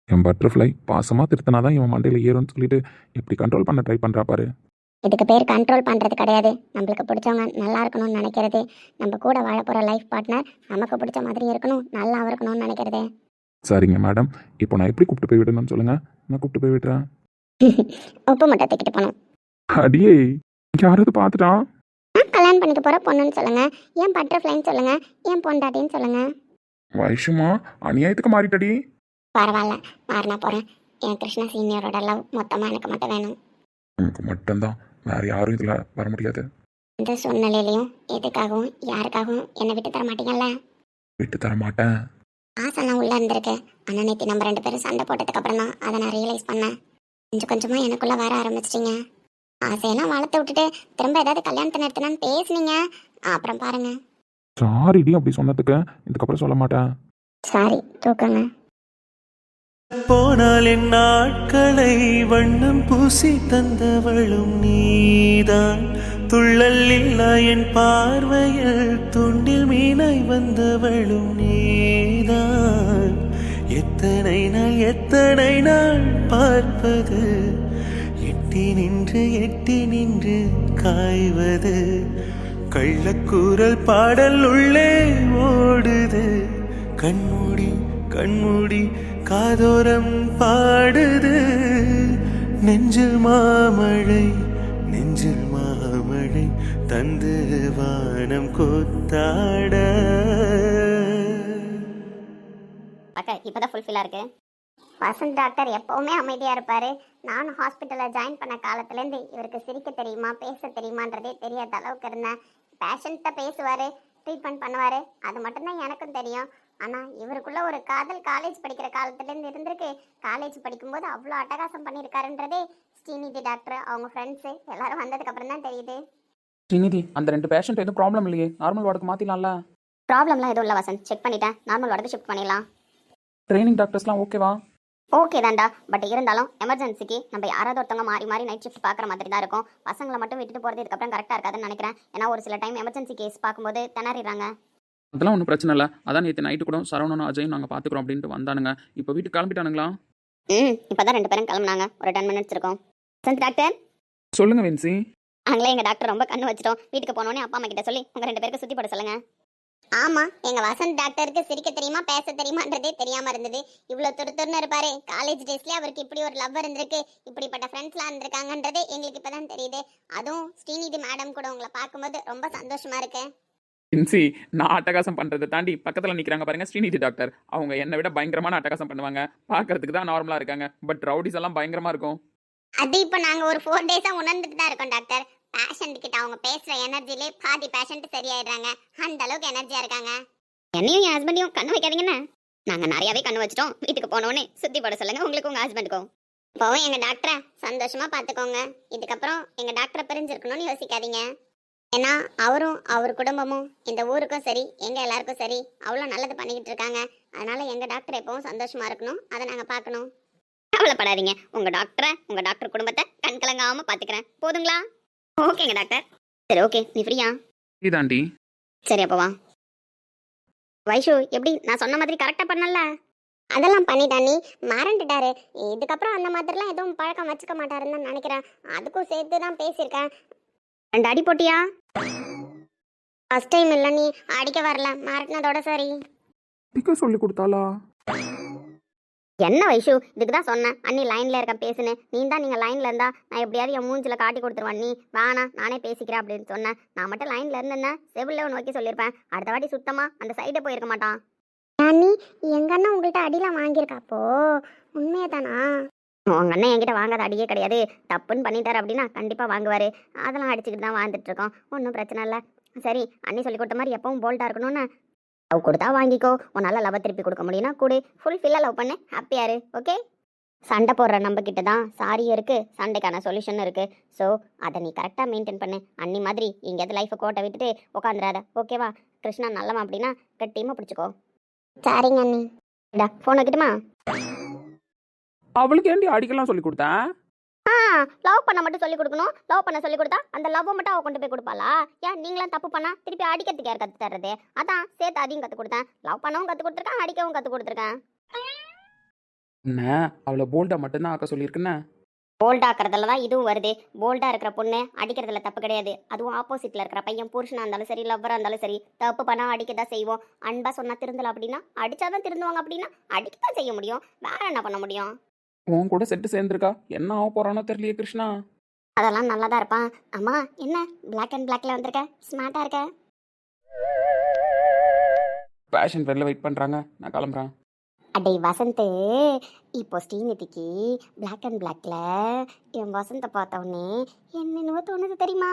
என் பட்டர்ஃப்ளை பாசமாக திருத்தினா தான் இவன் மண்டையில் ஏறும்னு சொல்லிட்டு எப்படி கண்ட்ரோல் பண்ண ட்ரை பண்ணுறா பாரு. இதுக்கு பேர் கண்ட்ரோல் பண்ணுறது கிடையாது. நம்மளுக்கு பிடிச்சவங்க நல்லா இருக்கணும்னு நினைக்கிறது, நம்ம கூட வாழ போகிற லைஃப் பார்ட்னர் நமக்கு பிடிச்ச மாதிரி இருக்கணும், நல்லா இருக்கணும்னு நினைக்கிறது. சரிங்க மேடம், இப்போ நான் எப்படி கூப்பிட்டு போய் விடணும்னு சொல்லுங்கள், நான் கூப்பிட்டு போய் விடுறேன். உப்பு மட்டும் தூக்கிட்டு போகணும். அடியே, யாராவது பார்த்துட்டான்? நான் கல்யாணம் பண்ணிக்க போகிற பொண்ணுன்னு சொல்லுங்கள், ஏன் பட்டர்ஃப்ளைன்னு சொல்லுங்கள், ஏன் பொண்டாட்டின்னு சொல்லுங்கள். வைஷுமா அநியாயத்துக்கு மாறிட்டடி. பரவாயில்ல, மாறினா போகிறேன். என் கிருஷ்ணா சீனியரோட லவ் மொத்தமாக எனக்கு மட்டும் வேணும். உனக்கு மட்டும்தான், வேறு யாரும் இதில் வர முடியாது. இந்த சூழ்நிலையிலையும் எதுக்காகவும் யாருக்காகவும் என்னை விட்டு தர மாட்டீங்கல்ல? விட்டு தர மாட்டேன். ஆசைலாம் உள்ளே இருந்திருக்கு. ஆனால் நேற்று நம்ம 2 பேரும் சண்டை போட்டதுக்கப்புறம் தான் அதை நான் ரியலைஸ் பண்ணேன். கொஞ்சம் கொஞ்சமாக எனக்குள்ளே வர ஆரம்பிச்சிட்டிங்க. ஆசையெல்லாம் வளர்த்து விட்டுட்டு திரும்ப ஏதாவது கல்யாணத்தை நிறுத்தினான்னு பேசுனீங்க, அப்புறம் பாருங்கள். சாரிடி அப்படி சொன்னதுக்கு, இதுக்கப்புறம் சொல்ல மாட்டேன். சாரி, தூக்குங்க. போனால் என் நாட்களை வண்ணம் பூசி தந்தவளும் நீதான். துள்ளல் இல்லா என் பார்வையில் துண்டில் மீனாய் வந்தவளும் நீதான். எத்தனை நாள் பார்ப்பது, எட்டி நின்று காய்வது. கள்ளக்கூறல் பாடல் உள்ளே ஓடுது. கண்மூடி காதோரம் பாடுது. நெஞ்சில் மாமழை தந்து வானம் கொத்தாட. அக்கா இப்பதான் ஃபுல்ஃபில்லா இருக்கு. வசந்த் டாக்டர் எப்பவுமே அமைதியா இருப்பாரு. நானும் ஹாஸ்பிட்டல்ல ஜாயின் பண்ண காலத்துலேருந்து இவருக்கு சிரிக்க தெரியுமா பேச தெரியுமான்றதே தெரியாத அளவுக்கு இருந்தேன். பேஷண்ட்ட பேசுவாரு, ட்ரீட்மெண்ட் பண்ணுவாரு, அது மட்டும்தான் எனக்கும் தெரியும். ஆனா இவருக்குள்ள ஒரு காதல் காலேஜ் படிக்கிற காலத்துலேருந்து இருந்திருக்கு. காலேஜ் படிக்கும்போது அவ்வளோ அட்டகாசம் பண்ணியிருக்காருன்றதே ஸ்ரீநிதி டாக்டர் அவங்க ஃப்ரெண்ட்ஸு எல்லாரும் வந்ததுக்கு அப்புறம் தான் தெரியுது. ஸ்ரீநிதி, அந்த 2 பேஷண்ட் எதுவும் ப்ராப்ளம் இல்லையே? நார்மல் வார்டுக்கு மாற்றிடலாம்ல? ப்ராப்ளம்லாம் எதுவும் இல்லை வசந்த், செக் பண்ணிட்டேன். நார்மல் வார்டுக்கு ஷிஃப்ட் பண்ணிடலாம். ட்ரைனிங் டாக்டர்ஸ்லாம் ஓகேவா? ஓகே தான்டா, பட் இருந்தாலும் எமர்ஜென்சிக்கு நம்ம யாராவது ஒருத்தவங்க மாறி நைட் ஷிஃப்ட் பார்க்குற மாதிரி தான் இருக்கும். பசங்களை மட்டும் விட்டுட்டு போகிறது இதுக்கப்புறம் கரெக்டாக இருக்காதுன்னு நினைக்கிறேன். ஏன்னா ஒரு சில டைம் எமர்ஜென்சி கேஸ் பார்க்கும்போது திணறிடுறாங்க. அதெல்லாம் ஒன்றும் பிரச்சனை இல்லை. அதான் நேற்று நைட்டு கூட சரவணனும் அஜயும் நாங்கள் பார்த்துக்குறோம் அப்படின்ட்டு வந்தானுங்க. இப்போ வீட்டுக்கு கிளம்பிட்டானுங்களா? இப்போ தான் 2 பேரும் கிளம்புனாங்க. ஒரு 10 மினிட்ஸ் இருக்கும். வசந்த் டாக்டர் சொல்லுங்கள் வின்சி. நாங்களே எங்கள் டாக்டர் ரொம்ப கண்ணு வச்சிட்டோம். வீட்டுக்கு போனோடனே அப்பா அம்மா கிட்ட சொல்லி உங்கள் 2 பேருக்கு சுற்றி போட சொல்லுங்க. ஆமா, எங்க வசந்த் டாக்டருக்கு சிரிக்க தெரியுமா பேச தெரியுமான்றதே தெரியாம இருந்தது. இவ்வளவு துருத்துருன்னு இருப்பாரு. காலேஜ் டேஸ்லயே அவருக்கு இப்படி ஒரு லவ் இருந்திருக்கு, இப்படிப்பட்ட ஃப்ரெண்ட்ஸ்லாம் இருந்திருக்காங்கன்றதே எங்களுக்கு இப்பதான் தெரியுது. அதுவும் ஸ்ரீநிதி மேடம் கூட உங்களை பார்க்கும்போது ரொம்ப சந்தோஷமா இருக்கு. வின்சி, நான் அட்டகாசம் பண்ணுறதை தாண்டி பக்கத்தில் நிற்கிறாங்க பாருங்க ஸ்ரீநிதி டாக்டர். அவங்க என்னை விட பயங்கரமான அட்டகாசம் பண்ணுவாங்க. பார்க்கறதுக்கு தான் நார்மலாக இருக்காங்க, பட் ரவுடிஸ் எல்லாம் பயங்கரமாக இருக்கும். அது இப்போ நாங்க ஒரு 4 டேஸா உணர்ந்துட்டு தான் இருக்கோம் டாக்டர். பேஷண்ட் கிட்ட அவங்க பேசுற எனர்ஜிலே பாதி பேஷண்ட் சரியாயிடுறாங்க. அந்த அளவுக்கு எனர்ஜியா இருக்காங்க. என்னையும் என் ஹஸ்பண்டையும் கண்ணு வைக்காதீங்கன்னு. நாங்க நிறையவே கண்ணு வச்சிட்டோம். வீட்டுக்கு போனோடனே சுத்தி போட சொல்லுங்க உங்களுக்கு உங்க ஹஸ்பண்டுக்கும். இப்போவும் எங்க டாக்டரை சந்தோஷமா பாத்துக்கோங்க. இதுக்கப்புறம் எங்க டாக்டரை பிரிஞ்சிருக்கணும்னு யோசிக்காதீங்க. ஏன்னா அவரும் அவர் குடும்பமும் இந்த ஊருக்கும் சரி எங்க எல்லாருக்கும் சரி அவ்வளோ நல்லது பண்ணிக்கிட்டு இருக்காங்க. அதனால எங்க டாக்டர் எப்பவும் சந்தோஷமா இருக்கணும், அதை நாங்க பார்க்கணும். கவலைப்படாதீங்க, உங்க டாக்டர் குடும்பத்தை கண் கலங்காம பாத்துக்கிறேன். போதுங்களா? ஓகேங்க டாக்டர். சரி ஓகே, நீ ஃப்ரீயா? இதாண்டி. சரி அப்போ வா. வைஷு எப்படி நான் சொன்ன மாதிரி கரெக்டா பண்ணல? அதெல்லாம் பண்ணிட்டா, நீ மறந்துட்டாரு. இதுக்கப்புறம் அந்த மாதிரிலாம் எதுவும் பழக்கம் வச்சுக்க மாட்டாருன்னு தான் நினைக்கிறேன். அதுக்கும் சேர்த்து தான் பேசியிருக்கேன். 2 அடி போட்டியா? ஃபர்ஸ்ட் டைம் இல்லை, நீ அடிக்க வரல, மறந்ததோட சரி. டிக்க சொல்லி கொடுத்தாளா? என்ன வைஷு, இதுக்கு தான் சொன்னேன் அண்ணி லைன்ல இருக்க பேசுன்னு. நீங்க லைன்ல இருந்தா நான் எப்படியாவது என் மூஞ்சில காட்டி கொடுத்துருவேன். நீ வேணா நானே பேசிக்கிறேன் அப்படின்னு சொன்னேன். நான் மட்டும் லைன்ல இருந்தேன்னா செவில நோக்கி சொல்லியிருப்பேன். அடுத்த வாட்டி சுத்தமா அந்த சைடே போயிருக்க மாட்டான். அண்ணி எங்க அண்ணன் உங்கள்கிட்ட அடிலாம் வாங்கியிருக்காப்போ உண்மையா தானா? உங்க அண்ணன் என்கிட்ட வாங்காத அடியே கிடையாது. தப்புன்னு பண்ணிட்டாரு அப்படின்னா கண்டிப்பா வாங்குவாரு. அதெல்லாம் அடிச்சுக்கிட்டு தான் வாழ்ந்துட்டு இருக்கோம். ஒன்றும் பிரச்சனை இல்லை. சரி, அண்ணி சொல்லி கொடுத்த மாதிரி எப்பவும் போல்டா இருக்கணும்னு. லவ் கொடுத்தா வாங்கிக்கோ, உன்னால லவ் திருப்பி கொடுக்க முடியும்னா கொடு. ஃபுல்ஃபில்லாக லவ் பண்ணு, ஹாப்பியாரு. ஓகே? சண்டை போடுற நம்ம கிட்ட தான் சாரி இருக்கு, சண்டைக்கான சொல்யூஷன் இருக்கு. ஸோ அதை நீ கரெக்டாக மெயின்டைன் பண்ணு. அண்ணி மாதிரி எங்கேயாவது லைஃபை கோட்டை விட்டுட்டு உட்காந்துடாத. ஓகேவா? கிருஷ்ணா நல்லவன் அப்படின்னா கட்டியமாக பிடிச்சிக்கோ. சரிங்க அண்ணி. ஃபோன் வைக்கட்டுமா? அவளுக்கு ஏண்டி அடிக்கலாம் சொல்லி கொடுத்தேன்? லவ் பண்ண மட்டும் சொல்லி கொடுக்கணும். லவ் பண்ண சொல்லி கொடுத்தா அந்த லவ் மட்டும் அவ கொண்டு போய் கொடுப்பாளா? ஏன் நீங்களாம் தப்பு பண்ணா திருப்பி அடிக்கிறதுக்கு யார் கற்று தர்றது? அதான் சேர்த்து அதையும் கற்றுக் கொடுத்தேன். லவ் பண்ணவும் கற்றுக் கொடுத்துருக்கேன், அடிக்கவும் கற்றுக் கொடுத்துருக்கேன். என்ன அவளை போல்டா மட்டும்தான் ஆக்க சொல்லியிருக்குன்னு? போல்டாக்குறதுல தான் இதுவும் வருது. போல்டா இருக்கிற பொண்ணு அடிக்கிறதுல தப்பு கிடையாது. அதுவும் ஆப்போசிட்ல இருக்கிற பையன் புருஷனா இருந்தாலும் சரி லவ்வரா இருந்தாலும் சரி தப்பு பண்ணா அடிக்கதான் செய்வோம். அன்பா சொன்னா திருந்தல அப்படின்னா அடிச்சாதான் திருந்துவாங்க. அப்படின்னா அடிக்கத்தான் செய்ய முடியும். வேற என்ன பண்ண முடியும்? உன் கூட செட்டு சேர்ந்துருக்கா, என்ன ஆக போறானோ தெரியலையே கிருஷ்ணா. அதெல்லாம் நல்லா தான் இருப்பான். அம்மா என்ன பிளாக் அண்ட் பிளாக்ல வந்திருக்க, ஸ்மார்ட்டா இருக்க. பேஷண்ட் வெளில வெயிட் பண்றாங்க, நான் கிளம்புறேன். அடே வசந்த், இப்போ ஸ்ரீநிதிக்கு பிளாக் அண்ட் பிளாக்ல என் வசந்தை பார்த்தவொடனே என்னென்னவோ தோணுது தெரியுமா?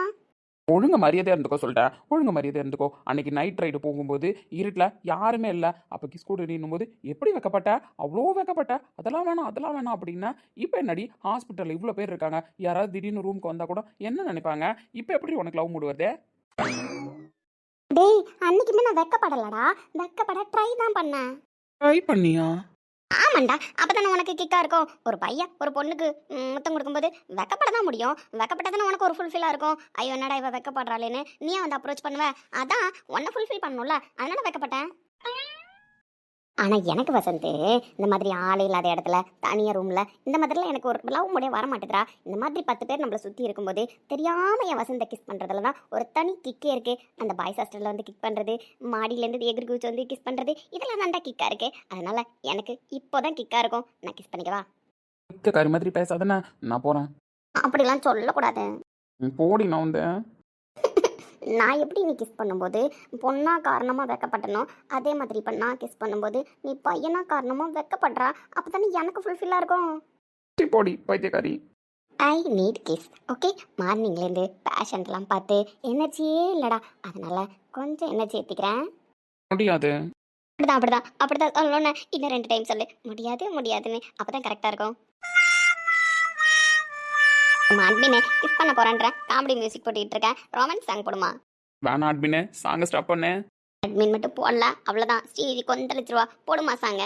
ஒழுங்கு மரியாதையாக இருந்துக்கோ சொல்லிட்டேன். ஒழுங்கு மரியாதையாக இருந்துக்கோ. அன்னைக்கு நைட் ரைடு போகும்போது இருட்டில் யாருமே இல்லை. அப்போ கிஸ்கூட நின்னும் போது எப்படி வைக்கப்பட்ட, அவ்வளோ வைக்கப்பட்ட, அதெல்லாம் வேணாம் அப்படின்னா இப்போ என்னடி ஹாஸ்பிட்டலில் இவ்வளோ பேர் இருக்காங்க, யாராவது திடீர்னு ரூமுக்கு வந்தால் கூட என்ன நினைப்பாங்க? இப்போ எப்படி உனக்கு லவ் மூடு வருதே? டேய் அன்னைக்குமே நான் நான் வெக்கப்படலடா, வெக்கப்பட ட்ரை தான் பண்ணேன். ட்ரை பண்ணியா? ஆமாண்டா, அப்பதானே உனக்கு கிக்கா இருக்கும். ஒரு பையன் ஒரு பொண்ணுக்கு முத்தம் கொடுக்கும்போது வெக்கப்பட தான் முடியும். வெக்கப்பட்டதானே உனக்கு ஒரு ஃபுல்ஃபில்லா இருக்கும். ஐயோ என்னடா இவ வெக்கப்படுறாளேன்னு நீயே வந்து அப்ரோச் பண்ணுவ. அதான் உன்னை ஃபுல்ஃபில் பண்ணணும்ல, அதனால வெக்கப்பட்டேன். ஆனா எனக்கு வசந்த், இந்த மாதிரி ஆள் இல்லாத இடத்துல தனியா ரூம்ல இந்த மாதிரிலாம் எனக்கு ஒரு லவ் முடிய வர மாட்டேதுரா. இந்த மாதிரி 10 பேர் நம்மளை சுத்தி இருக்கும்போது தெரியாம என் வசந்த கிஸ் பண்றதுல தான் ஒரு தனி கிக்கே இருக்கு. அந்த பாய்ஸ் ஹாஸ்டல்ல வந்து கிக் பண்றது, மாடியில இருந்து எகிரி குதிச்சு வந்து கிஸ் பண்றது, இதெல்லாம் தான்டா கிக்கா இருக்கு. அதனால எனக்கு இப்போதான் கிக்கா இருக்கும். நான் கிஸ் பண்ணிக்கவா? கறி மாதிரி பேசாதானே, நான் போறேன். அப்படிலாம் சொல்லக்கூடாது. போடி, நான் வந்தேன். நான் எப்படி நீ கிஸ் பண்ணும்போது பொண்ணா காரணமா வெக்கப்பட்டனோ, அதே மாதிரி இப்போ நான் கிஸ் பண்ணும்போது நீ பையனா காரணமா வெக்கப்படுறா. அப்பதானே எனக்கு ஃபுல்ஃபில்லா இருக்கும். போடி பைத்தியக்காரி. I need kiss. ஓகே, மார்னிங்லேருந்து பேஷண்ட்லாம் பார்த்து எனர்ஜியே இல்லைடா. அதனால கொஞ்சம் எனர்ஜி ஏற்றிக்கிறேன். முடியாது. அப்படிதான் சொல்லணும். இன்னும் 2 டைம் சொல்லு. முடியாதுன்னு. அப்பதான் கரெக்டாக இருக்கும். அட்மினே கிஸ் பண்ண போறேன்ற காமெடி மியூசிக் போட்டுக்கிட்டு இருக்கேன். ரொமான்ஸ் சாங் போடுமா? வேணா அட்மினே, சாங்க ஸ்டாப் பண்ணு. அட்மின் மட்டும் போடல, அவ்வளோதான். ஸ்ரீநிதி கொந்தளிச்சிருவா. போடுமா சாங்க?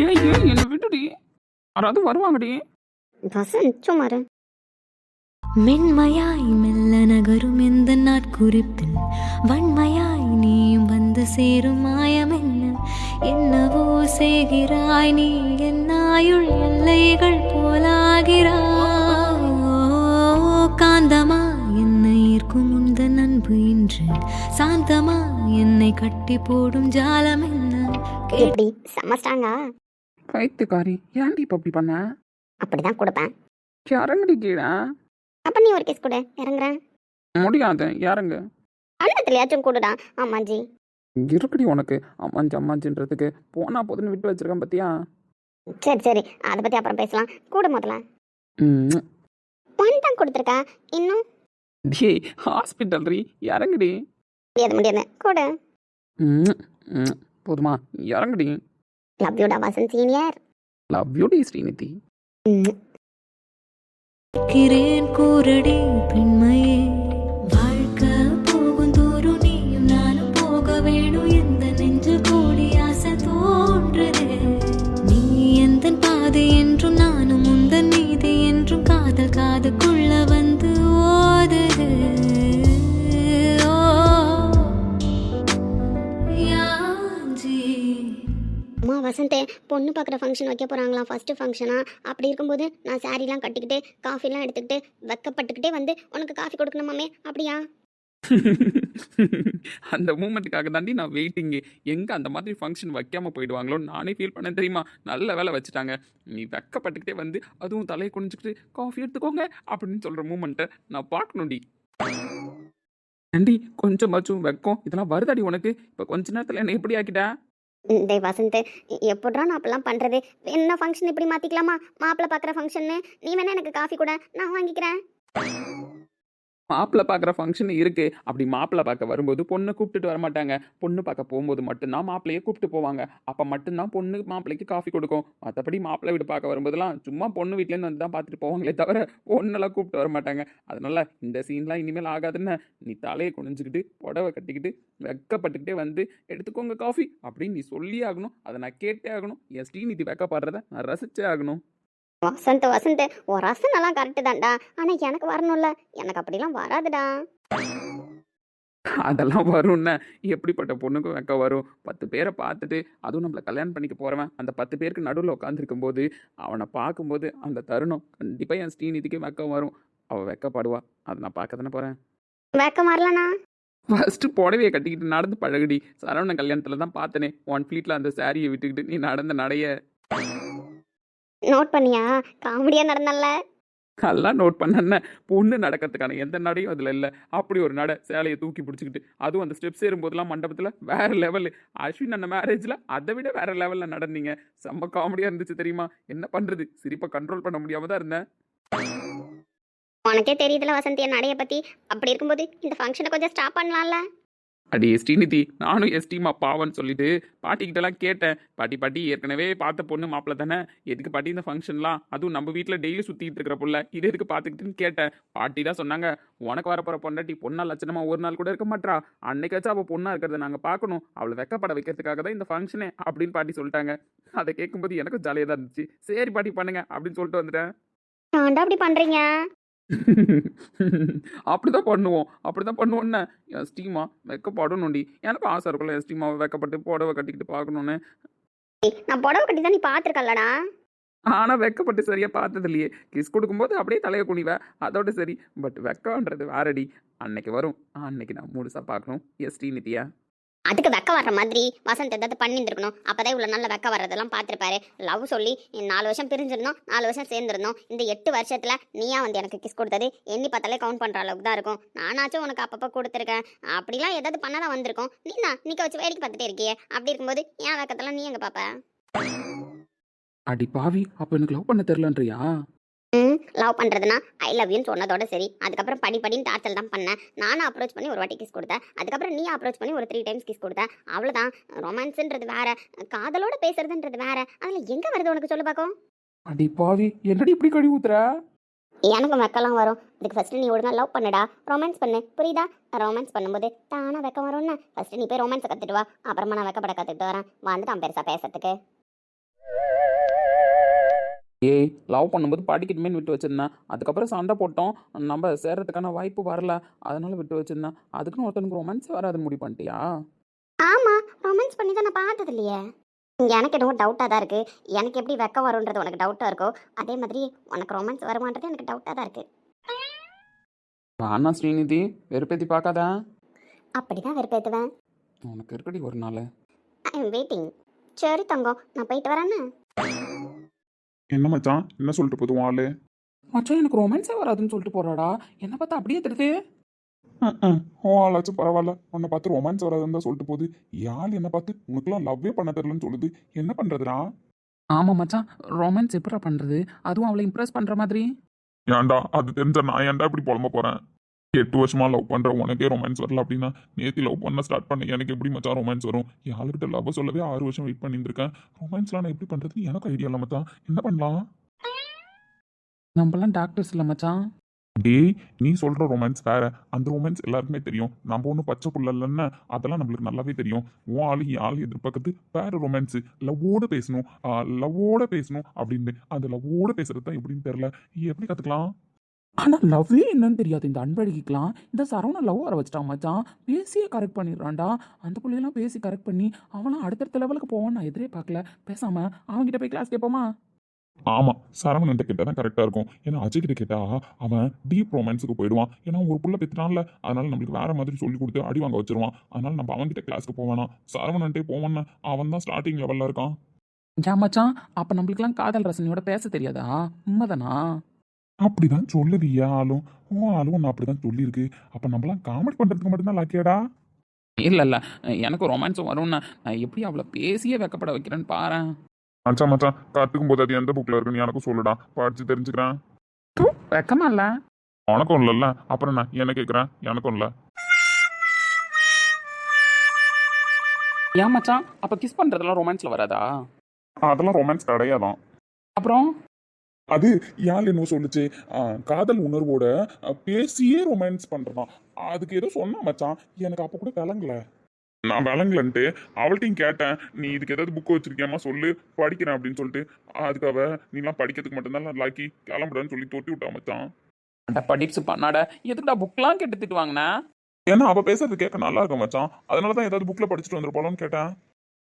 ஏன் என்ன விட்டுடி, யாராவது வருவாங்கடி. வசந்த் சுமாரு. மென்மையாய் மெல்ல நகரும் எந்த நாட்குறிப்பில் வன்மையாய் நீயும் வந்து சேரும் மாயம் என்னவோ செய்கிறாய் நீ என்னாயுள் எல்லைகள் போலாகிறாய். காந்தமா என்னை ஈர்க்கும் உந்தன் அன்பு இன்று சாந்தமா என்னை கட்டி போடும் ஜாலம் என்ன. எப்படி சமஸ்டாங்கா? பைத்தியக்காரி, ஏன்டி இப்போ அப்படி பண்ண? அப்படிதான் கொடுப்பேன். இறங்குடி கீழே. அப்ப நீ ஒரு கிஸ் கொடு, இறங்குறேன். முடியாது, இறங்கு. அண்ணத்துலயாச்சும் கொடுடா. ஆமாஜி இருக்குடி உனக்கு அம்மாஞ்சின்றதுக்கு. போனா போதுன்னு விட்டு வச்சிருக்கேன் பத்தியா. சரி அதை பத்தி அப்புறம் பேசலாம். கூட முதல்ல ம். ஒன் தான் கொடுத்துருக்கா. இன்னும் டேய் ஹாஸ்பிட்டல் ரீ, இறங்குடி. முடியாது கூட. ம், ம். போதுமா, இறங்குடி. லவ் யூடா வசந்த் சீனியர். லவ் யூ டி ஸ்ரீநிதி. கிரேன் கூரடி பெண்மையே, வாழ்க்கை போகும் தோறும் நீயும் நானும் போக வேணும். எந்த நெஞ்சு கூடி ஆசை தோன்றுதே. நீ எந்த பாதை என்றும் நானும் உந்தன் நீதி என்றும் காதல் காதுக்குள்ள வந்து ஓதுது. ஓ யாஞ்சி. அம்மா வசந்தே, பொண்ணு பார்க்குற ஃபங்க்ஷன் வைக்க போகிறாங்களாம். ஃபஸ்ட்டு ஃபங்க்ஷனா? அப்படி இருக்கும்போது நான் சாரீலாம் கட்டிக்கிட்டு காஃபிலாம் எடுத்துக்கிட்டு வெக்கப்பட்டுக்கிட்டே வந்து உனக்கு காஃபி கொடுக்கணுமாமே, அப்படியா? அந்த மூமெண்ட்டுக்காக தாண்டி நான் வெயிட்டிங்கு. எங்கே அந்த மாதிரி ஃபங்க்ஷன் வைக்காமல் போயிடுவாங்களோன்னு நானே ஃபீல் பண்ணேன் தெரியுமா. நல்ல வேலை வச்சுட்டாங்க. நீ வெக்கப்பட்டுக்கிட்டே வந்து அதுவும் தலையை குனிஞ்சிக்கிட்டு காஃபி எடுத்துக்கோங்க அப்படின்னு சொல்கிற மூமெண்ட்டை நான் பார்க்கணும்டி. ஏண்டி கொஞ்சமாச்சும் வெக்கம் இதெல்லாம் வருதாடி உனக்கு? இப்போ கொஞ்ச நேரத்தில் என்ன எப்படி ஆக்கிட்டா? டேய் வசந்த், எப்படிடா நான் அப்பெல்லாம் பண்ணுறது? என்ன ஃபங்க்ஷன் இப்படி மாற்றிக்கலாமா? மாப்பிள்ளை பார்க்குற ஃபங்க்ஷன்னு நீ வேணா எனக்கு காஃபி கூட, நான் வாங்கிக்கிறேன். மாப்பிள்ளை பார்க்குற ஃபங்க்ஷன் இருக்குது. அப்படி மாப்பிள்ளை பார்க்க வரும்போது பொண்ணை கூப்பிட்டுட்டு வரமாட்டாங்க. பொண்ணு பார்க்க போகும்போது மட்டும்தான் மாப்பிள்ளையே கூப்பிட்டு போவாங்க. அப்போ மட்டும்தான் பொண்ணு மாப்பிள்ளைக்கு காஃபி கொடுக்கும். மற்றபடி மாப்பிள்ளை வீடு பார்க்க வரும்போதெல்லாம் சும்மா பொண்ணு வீட்டிலேருந்து வந்து தான் பார்த்துட்டு போவாங்களே தவிர பொண்ணெல்லாம் கூப்பிட்டு வர மாட்டாங்க. அதனால இந்த சீன்லாம் இனிமேல் ஆகாதுன்னு நீ தலையை குனிஞ்சிக்கிட்டு புடவை கட்டிக்கிட்டு வெக்கப்பட்டுக்கிட்டே வந்து எடுத்துக்கோங்க காஃபி அப்படின்னு நீ சொல்லியே ஆகணும். அதை நான் கேட்டே ஆகணும். என் ஸ்ரீநிதி வெக்கப்படுறத நான் ரசிச்சே ஆகணும். வசந்த் உன் ரசனெல்லாம் கரெக்டு தான்டா. ஆனால் எனக்கு வரணும்ல. எனக்கு அப்படிலாம் வராதுடா. அதெல்லாம் வரும்னா எப்படிப்பட்ட பொண்ணுக்கும் வெக்க வரும்? 10 பேரை பார்த்துட்டு அதுவும் நம்மளை கல்யாணம் பண்ணிக்க போகிறவன் அந்த 10 பேருக்கு நடுவில் உட்காந்துருக்கும் போது அவனை பார்க்கும்போது அந்த தருணம் கண்டிப்பாக என் ஸ்ரீநிதிக்கு வெக்கம் வரும். அவள் வெக்கப்படுவா. அதை நான் பார்க்க தானே போகிறேன். வேக்கம் வரலண்ணா. ஃபஸ்ட்டு புடவையை கட்டிக்கிட்டு நடந்து பழகுடி. சரவண கல்யாணத்தில் தான் பார்த்தனே, 1 ஃபீட்டில் அந்த சாரியை விட்டுக்கிட்டு நீ நடந்த நடைய. நோட் பண்ணியா? காமெடியாக நடந்தல்ல. எல்லாம் நோட் பண்ண. பொண்ணு நடக்கிறதுக்கான எந்த நடையும் அதில் இல்லை. அப்படி ஒரு நடை, சேலையை தூக்கி பிடிச்சிக்கிட்டு அதுவும் அந்த ஸ்டெப்ஸ் ஏறும்போதெல்லாம் மண்டபத்தில் வேற லெவலு. அஸ்வின் அந்த மேரேஜில் அதை விட வேற லெவலில் நடந்தீங்க. செம்ம காமெடியாக இருந்துச்சு தெரியுமா. என்ன பண்ணுறது, சிரிப்பை கண்ட்ரோல் பண்ண முடியாமல் தான் இருந்தேன். உனக்கே தெரியுதுல வசந்த் என் நடைய பற்றி. அப்படி இருக்கும்போது இந்த ஃபங்க்ஷனை கொஞ்சம் ஸ்டாப் பண்ணலாம்ல. அடி ஸ்ரீநிதி, நானும் எஸ்டிமா பாவன்னு சொல்லிட்டு பாட்டிக்கிட்டலாம் கேட்டேன். பாட்டி ஏற்கனவே பார்த்த பொண்ணு மாப்பிள்ள தானே, எதுக்கு பாட்டி இந்த ஃபங்க்ஷன்லாம், அதுவும் நம்ம வீட்டில் டெய்லி சுற்றிட்டு இருக்கிற புள்ள, இது எதுக்கு பார்த்துக்கிட்டுன்னு கேட்டேன். பாட்டி தான் சொன்னாங்க, உனக்கு வரப்போகிற பொண்டாட்டி பொண்ணா லட்சணமா ஒரு நாள் கூட இருக்க மாட்டா, அன்னைக்காச்சும் அவள் பொண்ணா இருக்கிறத நாங்கள் பார்க்கணும், அவளை வெக்கப்பட வைக்கிறதுக்காக தான் இந்த ஃபங்க்ஷனே அப்படின்னு பாட்டி சொல்லிட்டாங்க. அதை கேட்கும்போது எனக்கும் ஜாலியாக தான் இருந்துச்சு. சரி பாட்டி பண்ணுங்க அப்படின்னு சொல்லிட்டு வந்துட்டேன். ஏன்டா அப்படி பண்றீங்க? அப்படிதான் பண்ணுவோன்னு என் ஸ்டீமா வெக்கப்படணும்டி. எனக்கும் ஆசை இருக்கும்ல என் ஸ்டீமாவை வெக்கப்பட்டு புடவை கட்டிக்கிட்டு பார்க்கணுன்னு. நான் புடவை கட்டி தான் நீ பார்த்துருக்கல்லடா. ஆனால் வெக்கப்பட்டு சரியா பார்த்தது இல்லையே. கிஸ் கொடுக்கும்போது அப்படியே தலையை குனிவேன், அதோட சரி. பட் வெக்கம்ன்றது வேறடி. அன்னைக்கு வரும், அன்னைக்கு நான் முழுசா பார்க்கணும் என் ஸ்ரீநிதியா. அதுக்கு வெக்க வர்ற மாதிரி வசந்த் ஏதாவது பண்ணியிருந்துருக்கணும். அப்போதான் இவ்வளோ நல்ல வெக்க வர்றதெல்லாம் பார்த்துருப்பாரு. லவ் சொல்லி 4 வருஷம் பிரிஞ்சிருந்தோம், 4 வருஷம் சேர்ந்துருந்தோம். இந்த 8 வருஷத்தில் நீயா வந்து எனக்கு கிஸ் கொடுத்தது எண்ணி பார்த்தாலே கவுண்ட் பண்ணுற அளவுக்கு தான் இருக்கும். நானாச்சும் உனக்கு அப்பப்போ கொடுத்துருக்கேன். அப்படிலாம் ஏதாவது பண்ண தான் வந்திருக்கோம். நீ நிற்க வச்சு வேடிக்கை பார்த்துட்டே இருக்கியே. அப்படி இருக்கும்போது ஏன் வெக்கத்தெல்லாம் நீ எங்கே பார்ப்ப? அடி பாவி, அப்போ எனக்கு லவ் பண்ண தெரிலன்றியா? லவ் பண்ணுறதுனா ஐ லவ் யூன்னு சொன்னதோட சரி. அதுக்கப்புறம் படின்னு டார்ச்சல் தான் பண்ணேன். நானும் அப்ரோச் பண்ணி ஒரு வாட்டி கிஸ் கொடுத்தேன். அதுக்கப்புறம் நீ அப்ரோச் பண்ணி ஒரு 3 டைம்ஸ் கிஸ் கொடுத்தேன். அவ்வளோதான். ரொமான்ஸுன்றது வேற, காதலோட பேசுறதுன்றது வேற. அதில் எங்கே வருது உனக்கு சொல்லு பார்க்கும்? அடி பாவி, என்னடி இப்படி கழுவி ஊத்துற? எனக்கும் வெக்கலாம் வரும். இதுக்கு ஃபஸ்ட்டு நீ ஒழுங்கா லவ் பண்ணுடா, ரொமான்ஸ் பண்ணு, புரியுதா? ரொமான்ஸ் பண்ணும்போது தானா வெக்கம் வரும்னு ஃபஸ்ட்டு நீ போய் ரொமான்ஸை கற்றுட்டு வா. அப்புறமா நான் வெக்கப்பட கற்றுக்கிட்டு வரேன். வந்துட்டான் பெருசாக பேசுறதுக்கு. ஏய், லவ் பண்ணும்போது படிக்கட்டுமே விட்டு வச்சிருந்தேன். அதுக்கப்புறம் சண்டை போட்டோம், நம்ம சேர்றதுக்கான வாய்ப்பு வரல, அதனால விட்டு வச்சிருந்தேன். அதுக்குன்னு ஒருத்தனுக்கு ரொமான்ஸ் வராது முடிவு பண்ணிட்டியா? ஆமாம், ரொமான்ஸ் பண்ணி தான் நான் பார்த்தது இல்லையே. எனக்கு என்னவோ டவுட்டாக தான் இருக்குது. எனக்கு எப்படி வெக்கம் வரும்ன்றது உனக்கு டவுட்டாக இருக்கோ, அதே மாதிரி உனக்கு ரொமான்ஸ் வருமானது எனக்கு டவுட்டாக தான் இருக்குது. வேணா ஸ்ரீநிதி, வெறுப்பேத்தி பார்க்காத. அப்படி தான் வெறுப்பேற்றுவேன். உனக்கு இருக்கடி ஒரு நாள். I am waiting. சரி தங்கம், நான் போயிட்டு வரேன்னு. என்ன மச்சான், என்ன சொல்லிட்டு போதும் ஆளு? மச்சான், எனக்கு ரொமான்ஸே வராதுன்னு சொல்லிட்டு போறாடா. என்ன பார்த்தா அப்படியே தெரியுது. ஓ ஆளாச்சும் பரவாயில்ல, உன்னை பார்த்து ரொமான்ஸ் வராதுன்னு தான் சொல்லிட்டு போகுது. யாழ் என்ன பார்த்து உனக்குலாம் லவ்வே பண்ண தெரியலன்னு சொல்லுது. என்ன பண்ணுறதுடா? ஆமாம் மச்சான், ரொமான்ஸ் எப்படா பண்ணுறது, அதுவும் அவளை இம்ப்ரெஸ் பண்ணுற மாதிரி. ஏன்டா அது தெரிஞ்ச நான் ஏன்டா இப்படி புலம்ப போகிறேன்? 8 வருஷமா லவ் பண்ணுற உனக்கே ரொமான்ஸ் வரல அப்படின்னா நேற்று லவ் பண்ண ஸ்டார்ட் பண்ண எனக்கு எப்படி மச்சான் ரொமான்ஸ் வரும்? யாருக்கிட்ட லவ் சொல்லவே 6 வருஷம் வெயிட் பண்ணியிருந்திருக்கேன். ரொமான்ஸ்லாம் நான் எப்படி பண்ணுறதுன்னு எனக்கு ஐடியா இல்லை மச்சான். என்ன பண்ணலாம்? நம்மளாம் டாக்டர்ஸ் இல்லை மச்சான். டேய், நீ சொல்கிற ரொமான்ஸ் வேற. அந்த ரொமான்ஸ் எல்லாருக்குமே தெரியும். நம்ம ஒன்றும் பச்சை புள்ள இல்லைன்னு அதெல்லாம் நம்மளுக்கு நல்லாவே தெரியும். உன் ஆளு யாழ் எதிர்பார்க்கறது வேற ரொமான்ஸு. லவ்வோடு பேசணும் அப்படின்னு. அந்த லவ்வோடு பேசுறது தான் எப்படின்னு தெரில. எப்படி கற்றுக்கலாம்? ஆனால் லவ்வே என்னன்னு தெரியாது இந்த அன்பழகிக்கலாம். இந்த சரவண லவ் வர வச்சிட்டான் மச்சான். பேசியே கரெக்ட் பண்ணிடுறான்டா. அந்த பிள்ளையெல்லாம் பேசி கரெக்ட் பண்ணி அவனும் அடுத்தடுத்த லெவலுக்கு போவான்னு நான் எதிரே பார்க்கல. பேசாமல் அவன்கிட்ட போய் கிளாஸ் கேட்போமா? ஆமாம், சரவணன்ட்ட கேட்டால் தான் கரெக்டாக இருக்கும். ஏன்னா அஜய் கிட்ட கேட்டால் அவன் டீப் ரொமான்ஸுக்கு போயிடுவான். ஏன்னா ஒரு புள்ள பெற்றுனால அதனால நம்மளுக்கு வேற மாதிரி சொல்லி கொடுத்து அடி வாங்க வச்சிருவான். அதனால நம்ம அவன்கிட்ட கிளாஸ்க்கு போவானா? சரவணன்ட்டே போவான்னு அவன் தான் ஸ்டார்டிங் லெவலில் இருக்கான். ஏன் மச்சான், அப்போ நம்மளுக்குலாம் காதல் ரசனையோட பேச தெரியாதா? உண்மைதானா? அப்படிதான் சொல்லுது ஆளும். ஆளும் ஒன்று அப்படிதான் சொல்லியிருக்கு. அப்போ நம்மளாம் காமெடி பண்ணுறதுக்கு மட்டும்தான் லாக்கியாடா? இல்லை, எனக்கு ரொமான்ஸும் வரும்னா நான் எப்படி அவளை பேசியே வெக்கப்பட வைக்கிறேன்னு பாரேன். மச்சான் கற்றுக்கும் போது அது எந்த புக்கில் இருக்குன்னு எனக்கும் சொல்லுடா, படித்து தெரிஞ்சுக்கிறேன். வெக்கமா இல்லை? உனக்கும் இல்லைல்ல, அப்புறம் நான் என்ன கேட்குறேன்? எனக்கும் இல்லை. ஏன் மச்சான், அப்போ கிஸ் பண்ணுறதெல்லாம் ரொமான்ஸில் வராதா? அதெல்லாம் ரொமான்ஸ் கிடையாதான். அப்புறம் அது யாழ் என்ன சொல்லுச்சு, காதல் உணர்வோட பேசியே ரொமான்ஸ் பண்ணுறான். அதுக்கு ஏதோ சொன்னா மச்சான், எனக்கு அப்போ கூட விளங்கல. நான் விளங்கலன்ட்டு அவள்கிட்டையும் கேட்டேன், நீ இதுக்கு ஏதாவது புக்கு வச்சிருக்கியாமா சொல்லு, படிக்கிறேன் அப்படின்னு சொல்லிட்டு. அதுக்காக நீலாம் படிக்கிறதுக்கு மட்டும்தான் லாக்கி, கிளம்புறேன்னு சொல்லி தொட்டி விட்டா மச்சான். படிப்ஸ் பண்ணாட, எதுக்குடா புக்கெலாம் கேட்டு திட்டு வாங்கினா? ஏன்னா அவள் பேசுறது கேட்க நல்லா இருக்கும் மச்சான். அதனால தான் ஏதாவது புக்கில் படிச்சுட்டு வந்துருப்பாளோன்னு கேட்டேன்.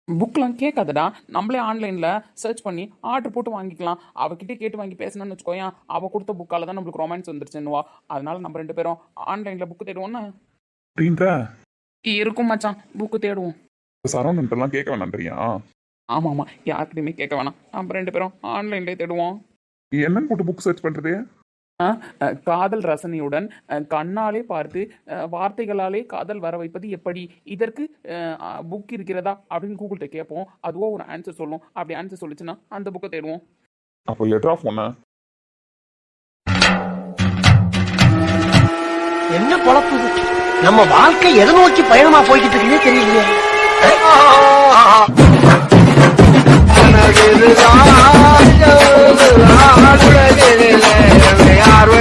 புக்கெலாம் கேட்காதடா, நம்மளே ஆன்லைனில் சர்ச் பண்ணி ஆர்டர் போட்டு வாங்கிக்கலாம். அவகிட்டே கேட்டு வாங்கி பேசணும்னு வச்சுக்கோயேன். அவள் கொடுத்த புக்கால் தான் நம்மளுக்கு ரொமான்ஸ் வந்துருச்சுன்னுவா. அதனால நம்ம 2 பேரும் ஆன்லைனில் புக்கு தேடுவோன்னு அப்படின்ற இருக்கும் மச்சான். புக்கு தேடுவோம். சரவணன்ட்டெல்லாம் கேட்க வேணான்றியா? ஆமாம், யார்கிட்டையுமே கேட்க வேணாம். நம்ம 2 பேரும் ஆன்லைன்லேயே தேடுவோம். என்னன்னு போட்டு புக் சர்ச் பண்ணுறது? காதல் ரசனையுடன் கண்ணாலே பார்த்து வார்த்தைகளாலே காதல் வர வைப்பது எப்படி, இதற்கு புக் இருக்கிறதா அப்படின்னு கூகுள்கிட்ட கேட்போம். அதுவோ ஒரு ஆன்சர் சொல்லும். அப்படி ஆன்சர் சொல்லிச்சுன்னா அந்த புக்கை தேடுவோம். அப்போ லெட்டர் ஆஃப் ஒன்று என்ன பொழப்பு? நம்ம வாழ்க்கை எதை நோக்கி பயணமா போய்கிட்டு இருக்குன்னே தெரியலையே.